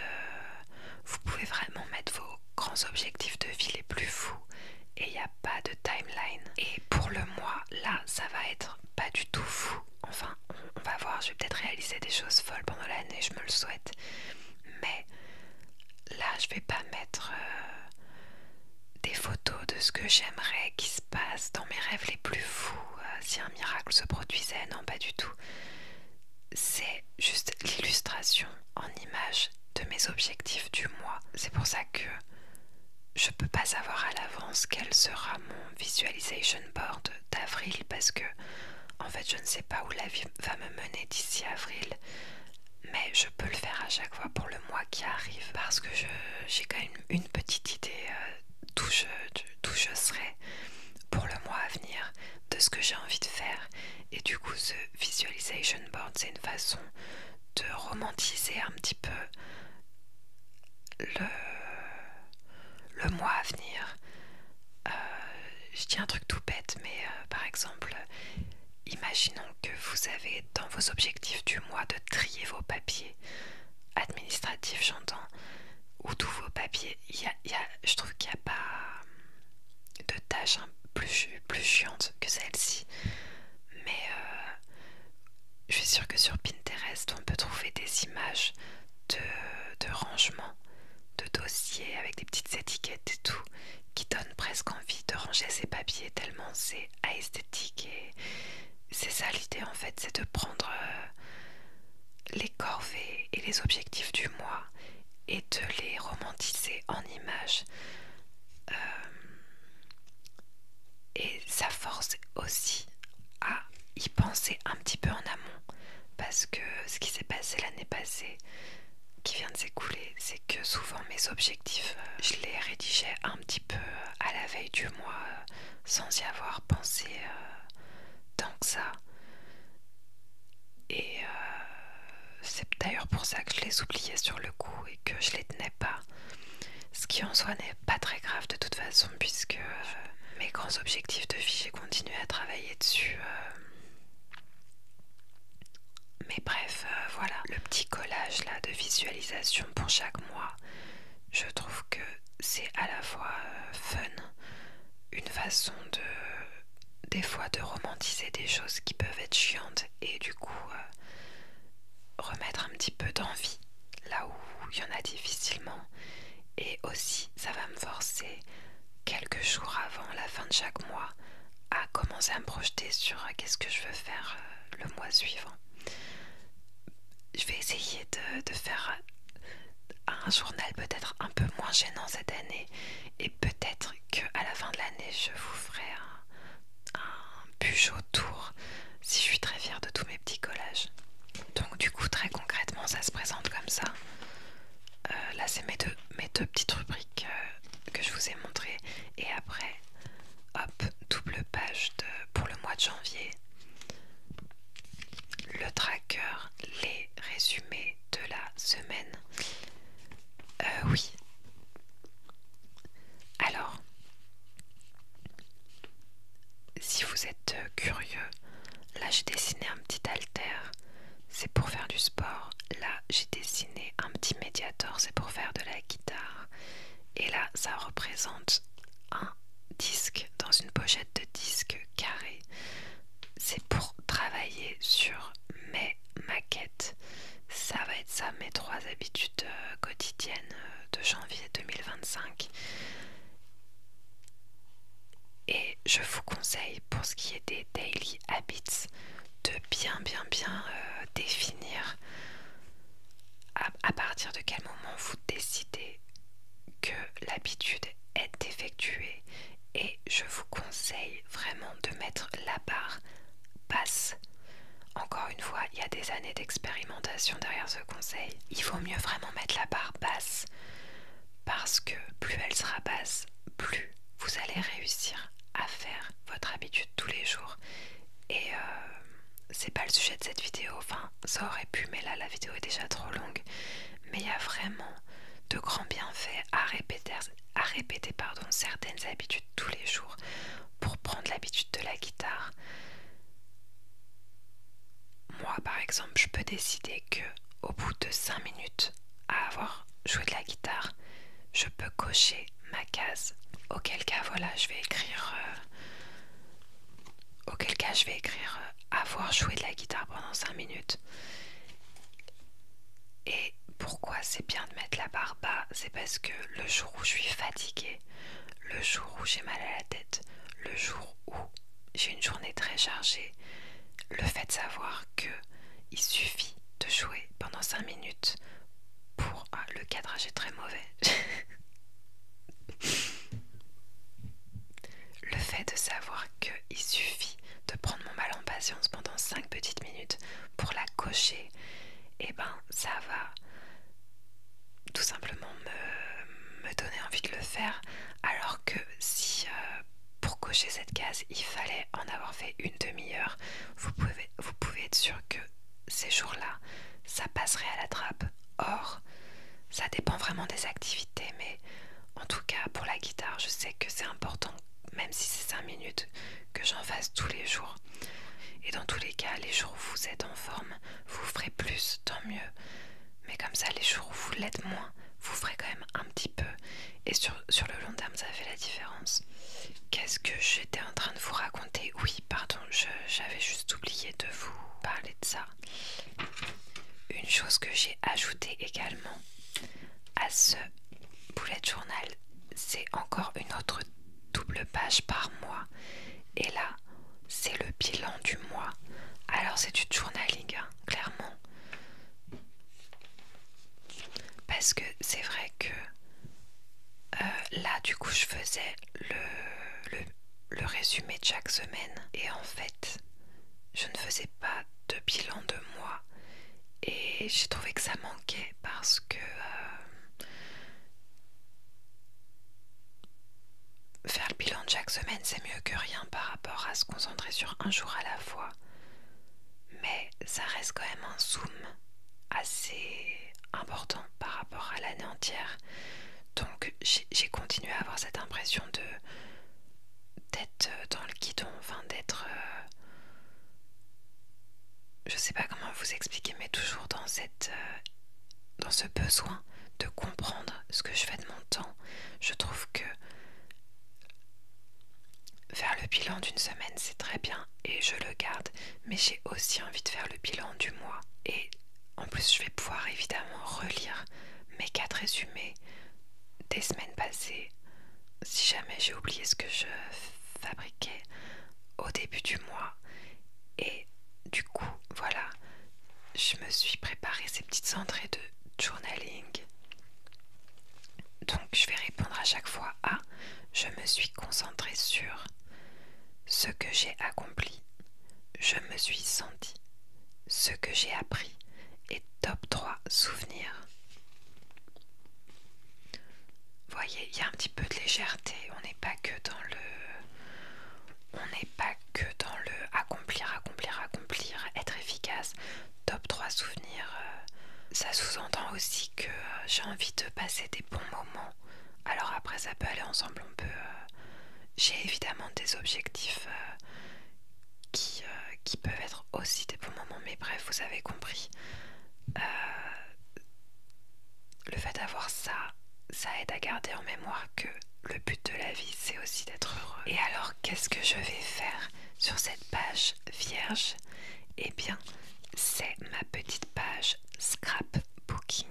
Vous pouvez vraiment mettre vos grands objectifs de vie les plus fous et il n'y a pas de timeline. Et pour le mois, là ça va être pas du tout fou. Enfin, on va voir, je vais peut-être réaliser des choses folles pendant l'année, je me le souhaite. Mais là je vais pas mettre... des photos de ce que j'aimerais qui se passe dans mes rêves les plus fous, si un miracle se produisait. Non, pas du tout. C'est juste l'illustration en images de mes objectifs du mois. C'est pour ça que je peux pas savoir à l'avance quel sera mon visualization board d'avril parce que en fait je ne sais pas où la vie va me mener d'ici avril. Mais je peux le faire à chaque fois pour le mois qui arrive parce que j'ai quand même une petite idée d'où je serai pour le mois à venir, de ce que j'ai envie de faire. Et du coup ce visualization board c'est une façon de romantiser un petit peu le mois à venir. Je dis un truc tout bête mais par exemple imaginons que vous avez dans vos objectifs du mois de trier vos papiers administratifs, j'entends, ou tous vos papiers. Je trouve qu'il n'y a pas de tâche plus chiante que celle-ci. sur Pinterest, on peut trouver des images de rangement, de dossiers avec des petites étiquettes et tout, qui donnent presque envie de ranger ses papiers tellement c'est esthétique. Et c'est ça l'idée en fait, c'est de prendre les corvées et les objectifs du mois et de les romantiser en images. Et ça force aussi à y penser un petit peu en amont, parce que ce qui s'est passé l'année passée, qui vient de s'écouler, c'est que souvent mes objectifs, je les rédigeais un petit peu à la veille du mois, sans y avoir pensé tant que ça. Et c'est d'ailleurs pour ça que je les oubliais sur le coup et que je les tenais pas. Ce qui en soi n'est pas très grave de toute façon, puisque mes grands objectifs de vie, j'ai continué à travailler dessus. Mais bref, voilà, le petit collage là de visualisation pour chaque mois, je trouve que c'est à la fois fun, une façon des fois de romantiser des choses qui peuvent être chiantes et du coup remettre un petit peu d'envie là où il y en a difficilement. Et aussi, ça va me forcer quelques jours avant la fin de chaque mois à commencer à me projeter sur qu'est-ce que je veux faire le mois suivant. Je vais essayer de faire un journal peut-être un peu moins gênant cette année, et peut-être qu'à la fin de l'année je vous ferai un Peugeot tour si je suis très fière de tous mes petits collages. Donc du coup très concrètement ça se présente comme ça. Là c'est mes deux petites rubriques que je vous ai montrées, et après hop, double page pour le mois de janvier, le tracker, les résumés de la semaine. Oui. Alors, si vous êtes curieux, là j'ai dessiné un petit haltère, c'est pour faire du sport. Là j'ai dessiné un petit médiator, c'est pour faire de la guitare. Et là ça représente un disque dans une pochette de disque carré. C'est pour travailler sur mes maquettes. Ça va être ça, mes 3 habitudes quotidiennes de janvier 2025. Et je vous conseille, pour ce qui est des daily habits, de bien définir à partir de quel moment vous décidez que l'habitude est effectuée. Et je vous conseille vraiment de mettre la barre basse. Encore une fois, il y a des années d'expérimentation derrière ce conseil. Il vaut mieux vraiment mettre la barre basse, parce que plus elle sera basse, plus vous allez réussir à faire votre habitude tous les jours. Et c'est pas le sujet de cette vidéo, enfin ça aurait pu, mais là la vidéo est déjà trop longue. Mais il y a vraiment de grands bienfaits à répéter certaines habitudes tous les jours. Pour prendre l'habitude de la guitare, moi par exemple je peux décider que au bout de 5 minutes à avoir joué de la guitare, je peux cocher ma case, auquel cas voilà je vais écrire avoir joué de la guitare pendant 5 minutes. Et pourquoi c'est bien de mettre la barre bas, c'est parce que le jour où je suis fatiguée, le jour où j'ai mal à la tête, le jour où j'ai une journée très chargée, le fait de savoir que il suffit de jouer pendant 5 minutes pour... Ah, le cadrage est très mauvais. Le fait de savoir qu'il suffit de prendre mon mal en patience pendant 5 petites minutes pour la cocher, et ben ça va tout simplement me donner envie de le faire. Alors que si pour cocher cette case il fallait en avoir fait une demi-heure, vous pouvez être sûr que ces jours-là ça passerait à la trappe. Or ça dépend vraiment des activités, mais en tout cas pour la guitare je sais que c'est important, même si c'est 5 minutes, que j'en fasse tous les jours. Et dans tous les cas, les jours où vous êtes en forme, vous ferez plus, tant mieux. Mais comme ça, les jours où vous l'êtes moins, vous ferez quand même un petit peu. Et sur le long terme, ça fait la différence. Qu'est-ce que j'étais en train de vous raconter? Oui, pardon, j'avais juste oublié de vous parler de ça. chose que j'ai ajouté également à ce bullet journal, c'est encore une autre double page par mois. Et là, c'est le bilan du mois. Alors c'est du journaling, hein, clairement. Parce que c'est vrai que là, du coup, je faisais le résumé de chaque semaine. Et en fait, je ne faisais pas de bilan de mois. Et j'ai trouvé que ça manquait parce que faire le bilan de chaque semaine, c'est mieux que rien par rapport à se concentrer sur un jour à la fois. Mais ça reste quand même un zoom assez important par rapport à l'année entière. Donc j'ai continué à avoir cette impression d'être dans le guidon, enfin d'être... je sais pas comment vous expliquer, mais toujours dans ce besoin de comprendre ce que je fais de mon temps. Je trouve que faire le bilan d'une semaine, c'est très bien et je le garde, mais j'ai aussi envie de faire le bilan du mois. Et en plus, je vais pouvoir évidemment relire mes 4 résumés des semaines passées si jamais j'ai oublié ce que je fabriquais au début du mois. Et du coup, voilà, je me suis préparé ces petites entrées de journaling. Donc je vais répondre à chaque fois à je me suis concentrée sur ce que j'ai accompli, je me suis senti, ce que j'ai appris et top 3 souvenirs. Vous voyez, il y a un petit peu de légèreté, on n'est pas que dans le accomplir, être efficace. Top 3 souvenirs, ça sous-entend aussi que j'ai envie de passer des bons moments. Alors après ça peut aller ensemble, j'ai évidemment des objectifs qui peuvent être aussi des bons moments, mais bref, vous avez compris. Le fait d'avoir ça aide à garder en mémoire que le but de la vie, c'est aussi d'être heureux. Et alors, qu'est-ce que je vais faire sur cette page vierge? Eh bien, c'est ma petite page scrapbooking.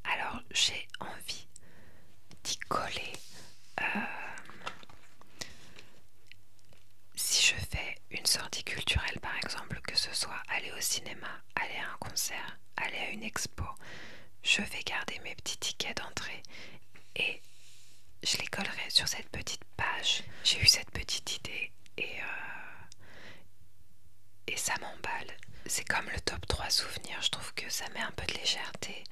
Alors, j'ai envie d'y coller. Si je fais une sortie culturelle, par exemple, que ce soit aller au cinéma, aller à un concert, aller à une expo, je vais garder mes petits tickets d'entrée et je les collerai sur cette petite page. J'ai eu cette petite idée et ça m'emballe. C'est comme le top 3 souvenirs, je trouve que ça met un peu de légèreté.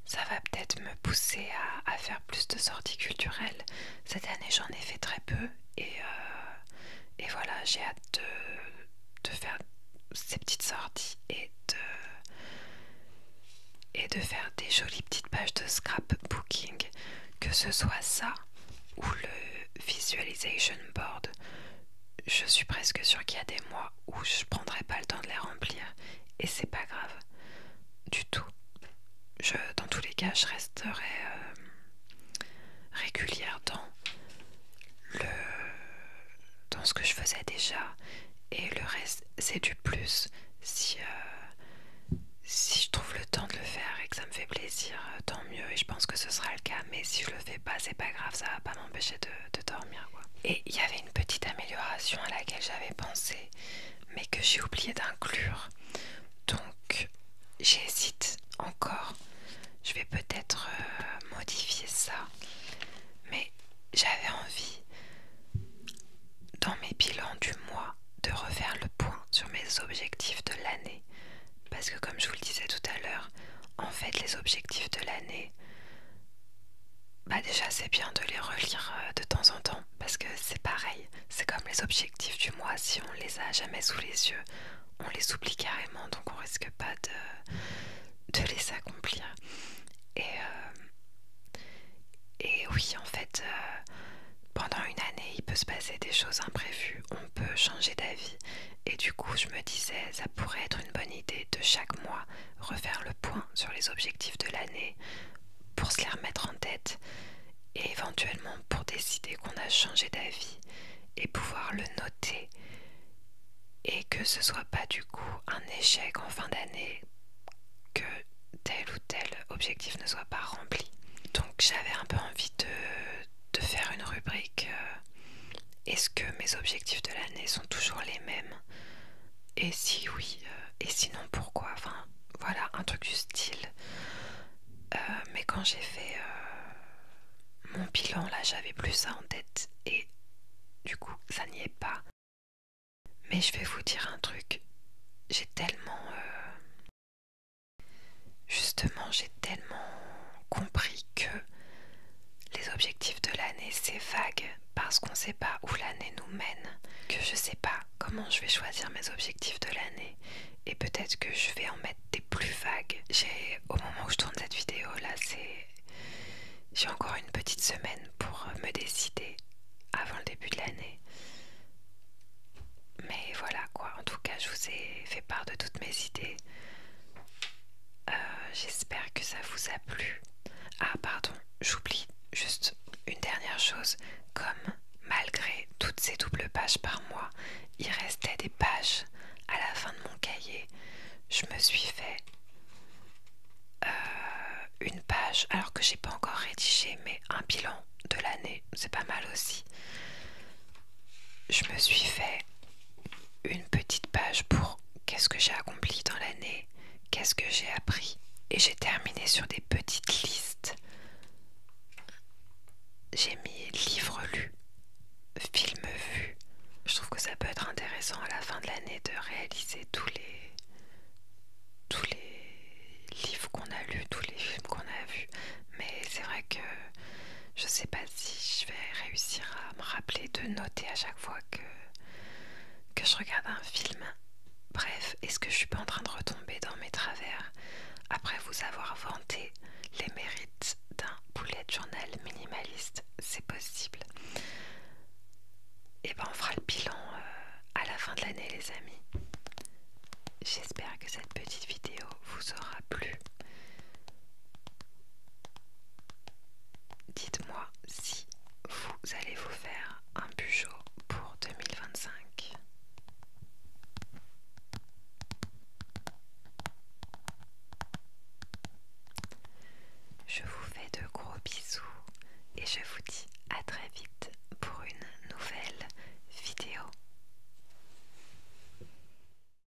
Ça va peut-être me pousser à faire plus de sorties culturelles. Cette année, j'en ai fait très peu et voilà, j'ai hâte de faire ces petites sorties et de faire des jolies petites pages de scrapbooking, que ce soit ça ou le visualization board. Je suis presque sûre qu'il y a des mois où je prendrai pas le temps de les remplir et c'est pas grave du tout. Dans tous les cas, je resterai régulière dans ce que je faisais déjà et le reste c'est du plus. Si je trouve le temps de le faire et que ça me fait plaisir, tant mieux, et je pense que ce sera le cas. Mais si je le fais pas, c'est pas grave, ça va pas m'empêcher de dormir, quoi. Et il y avait une petite amélioration à laquelle j'avais pensé mais que j'ai oublié d'inclure, donc j'hésite encore. Je vais peut-être modifier ça, mais j'avais envie dans mes bilans du mois de refaire le point sur mes objectifs de l'année, parce que comme je vous le disais tout à l'heure, en fait les objectifs de l'année, déjà c'est bien de les relire de temps en temps, parce que c'est pareil, c'est comme les objectifs du mois, si on les a jamais sous les yeux, on les oublie carrément, donc on risque pas de les accomplir. Et oui, en fait, pendant une année, il peut se passer des choses imprévues, on peut changer d'avis. Et du coup, je me disais, ça pourrait être une bonne idée de chaque mois refaire le point sur les objectifs de l'année pour se les remettre en tête et éventuellement pour décider qu'on a changé d'avis et pouvoir le noter et que ce soit pas du coup un échec en fin d'année que tel ou tel objectif ne soit pas rempli. Donc j'avais un peu envie de faire une rubrique est-ce que mes objectifs de l'année sont toujours les mêmes? Et si oui, et sinon pourquoi? Enfin voilà, un truc du style. Mais quand j'ai fait mon bilan là, j'avais plus ça en tête et du coup ça n'y est pas. Mais je vais vous dire un truc, j'ai tellement justement j'ai tellement compris que les objectifs de l'année c'est vague parce qu'on sait pas où l'année nous mène, que je sais pas comment je vais choisir mes objectifs de l'année et peut-être que je vais en mettre des plus vagues. Au moment où je tourne cette vidéo là, j'ai encore une petite semaine pour me décider avant le début de l'année. Mais voilà quoi, en tout cas je vous ai fait part de toutes mes idées. J'espère que ça vous a plu. Ah pardon, j'oublie juste une dernière chose. Comme malgré toutes ces doubles pages par mois, il restait des pages à la fin de mon cahier, je me suis fait une page, alors que j'ai pas encore rédigé, mais un bilan de l'année, c'est pas mal aussi. Je me suis fait une petite page pour qu'est-ce que j'ai accompli dans l'année, qu'est-ce que j'ai appris, et j'ai terminé sur des petites listes. J'ai mis livres lus, films vus. Je trouve que ça peut être intéressant à la fin de l'année de réaliser tous les livres qu'on a lus, tous les films qu'on a vus. Mais c'est vrai que je sais pas si je vais réussir à me rappeler de noter à chaque fois que je regarde un film. Bref, est-ce que je suis pas en train de retomber dans mes travers après vous avoir vanté